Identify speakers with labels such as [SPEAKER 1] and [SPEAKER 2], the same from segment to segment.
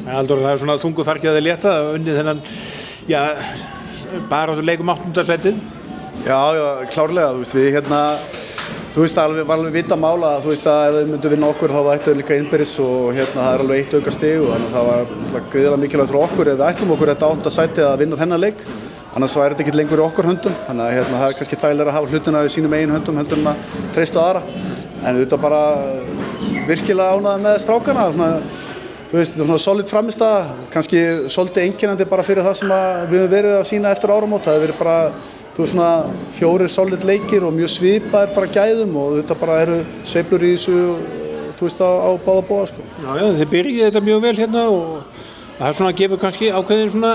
[SPEAKER 1] Halldór, það svona þungu fargi að þið létta að unnið þennan, já, baráttu leik 8. sætið.
[SPEAKER 2] Já, klárlega, við alveg var alveg vita mála að ef þau myndu vinna okkur þá ættu líka innbyrðis og það alveg 1 auka stig og þannig að það var gríðarlega mikilvægt fyrir okkur ef við ætlum okkur þetta 8. sætið að vinna þennan leik. Annars væri þetta ekki lengur í okkur höndum, þannig að það kannski þægilegra að hafa hlutina í sínum eigin höndum heldur en að treysta á aðra. En auðvitað bara virkilega ánægður með strákana, þetta er svona solid frammistaða, kannski svolítið einkennandi bara fyrir það sem við höfum verið að sýna eftir áramót. Það hefur verið bara svona 4 solid leikir og mjög svipaðir bara gæðum og þetta bara eru sveiflur í þessu á báða bóða sko.
[SPEAKER 1] Já, þið byrjið þetta mjög vel hérna og það svona gefur kannski ákveðin svona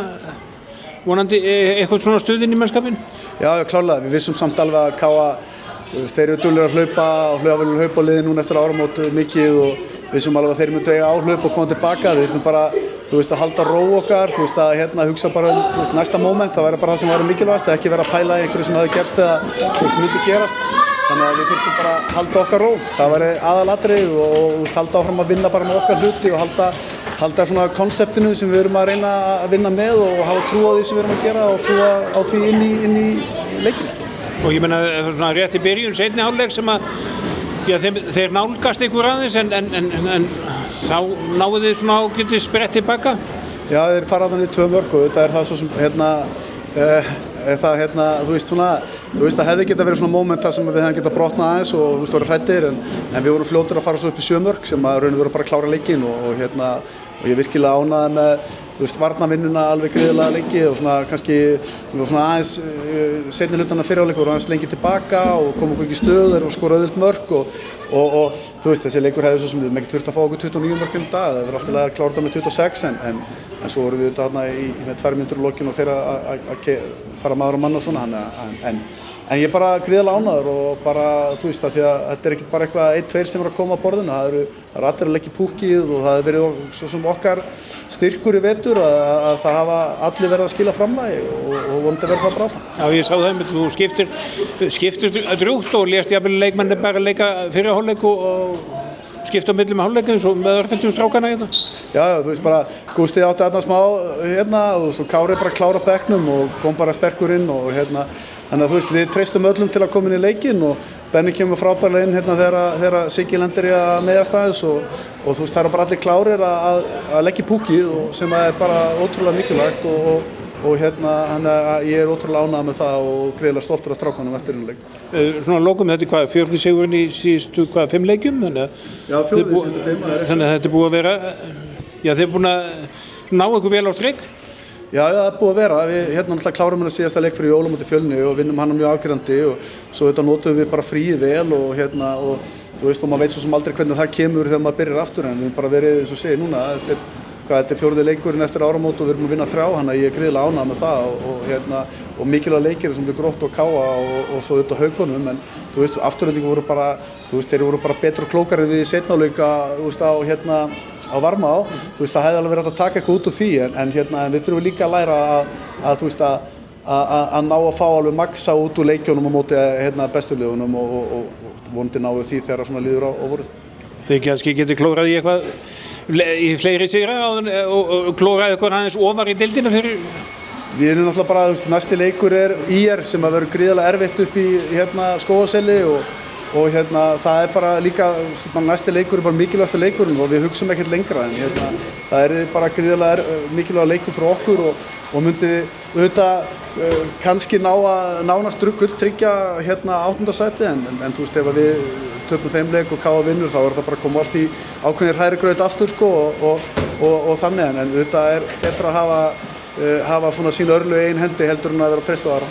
[SPEAKER 1] vonandi eitthvað svona stuð inn í mannskapinn?
[SPEAKER 2] Já, klárlega. Við vissum samt alveg að Káa þeir eru duglegir að hlaupa og hlaupa á liði núna eftir áramót mikið og við vissum alveg að þeir myndu eiga áhlaup og koma tilbaka. Við þurfum bara að halda ró okkar, að hugsa bara næsta moment. Það væri bara það sem væri mikilvægast, ekki vera að pæla í einhverju sem hefði gerst eða myndi gerast. Þannig að við þurfum bara að halda okkar ró. Það væri aðalatriðið og halda áfram að vinna bara með okkar hluti og halda svona konseptinu sem við erum að reyna að vinna með og hafa trú á því sem við erum að gera og trú á því inn í leikinn.
[SPEAKER 1] Og ég meina svona rétt í byrjun, seinni hálfleik sem að þeir nálgast ykkur aðeins en þá náðu þið svona ágætis sprett tilbaka? Já, þeir fara þannig 2 mörk og þetta er það svo sem það hefði geta verið svona moment sem við hefðum geta brotnað aðeins og voru hræddir en við vorum fljótir að fara svo upp í 7 mörk sem að raun og veru bara að klára leikinn og ég er virkilega ánægður með varnarvinnuna alveg gríðarlega lengi og svona kannski svona aðeins seinni hlutana fyrri hálfleik voru aðeins lengi tilbaka og kom okkur ekki í stöður og skora auðvelt mörk og þessi leikur hefði svo sem við ekkert þurft að fá okkur 29 mörk í dag, það verður alltaf að klára þetta með 26 en svo vorum við þetta með 2 mínútur í lokinu og þeir að fara maður og mann og svona en ég er bara gríðarlega ánægður og bara því að þetta er ekki bara eitthvað 1-2 sem er að koma á borðinu, það eru allir að leggja í púkkið og það hefur verið svo sem okkar styrkur í vetur að það hafa allir verið að skila framlagi og vonandi verið það bara áfram. Já, ég sá það þú skiptir drjúgt og lést jafnvel leikmenni bara leika fyrir hálfleik og skipta á milli með hálfleika eins og með örfendum strákana hérna. Já, bara Gústi átti þarna smá og Kári bara klára bekknum og kom bara sterkur inn og þannig að við treystum öllum til að koma inn í leikinn og Benni kemur frábærlega inn þegar Siggi lendir í að meiðast aðeins og það eru bara allir klárir að leggja í púkkið sem er bara ótrúlega mikilvægt og ég er ótrúlega ánægður með það og greiðlega stoltur af strákunum eftir einu leik. Svona lokum þetta hvað, 4. sigurinn í síðustu 5 leikjum?
[SPEAKER 2] Já, 4. síðustu 5.
[SPEAKER 1] Þannig að þetta er búið að vera, þið er búin að ná ykkur vel á strik?
[SPEAKER 2] Já, það er búið að vera. Við náttúrulega klárum hérna síðasta leik fyrir jól á móti Fjölni og vinnum hana mjög afgerandi og svo notum við bara fríið vel og og maður veit svo sem aldrei hvernig það kemur þegar maður byrjar aftur en við bara verið eins og segir núna, þetta er 4. leikurinn eftir áramót og við erum að vinna 3, þannig að ég er gríðarlega ánægður með það og mikilvæga leikir sem Gróttu og Káa og svo Haukunum en afturhendingu voru bara þeir voru bara betur og klókari við í seinni hálfleik á Varmá það hefði alveg verið að taka eitthvað út úr því en við þurfum líka að læra að ná að fá alveg maxa út úr leikjunum á móti bestu liðunum og vonandi náðu því þegar svona líður á voru.
[SPEAKER 1] Þið kannski getur klórað í eitthvað í fleiri sigra og klórað eitthvað aðeins ofar í deildina fyrir?
[SPEAKER 2] Við erum náttúrulega bara, næsti leikur er IR sem að verður gríðarlega erfitt upp í Skógaselli og það er bara líka, næsti leikur er bara mikilvægasti leikurinn og við hugsum ekkert lengra en það er bara gríðarlega mikilvæga leikur fyrir okkur og myndi auðvitað kannski nánast tryggja 8. sæti en ef við töpum þeim leik og Káa vinnur þá er það bara að koma allt í ákveðnir hrærigraut aftur og þannig en auðvitað er betra að hafa svona sín örlög í einn hendi heldur en að vera að treysta á aðra.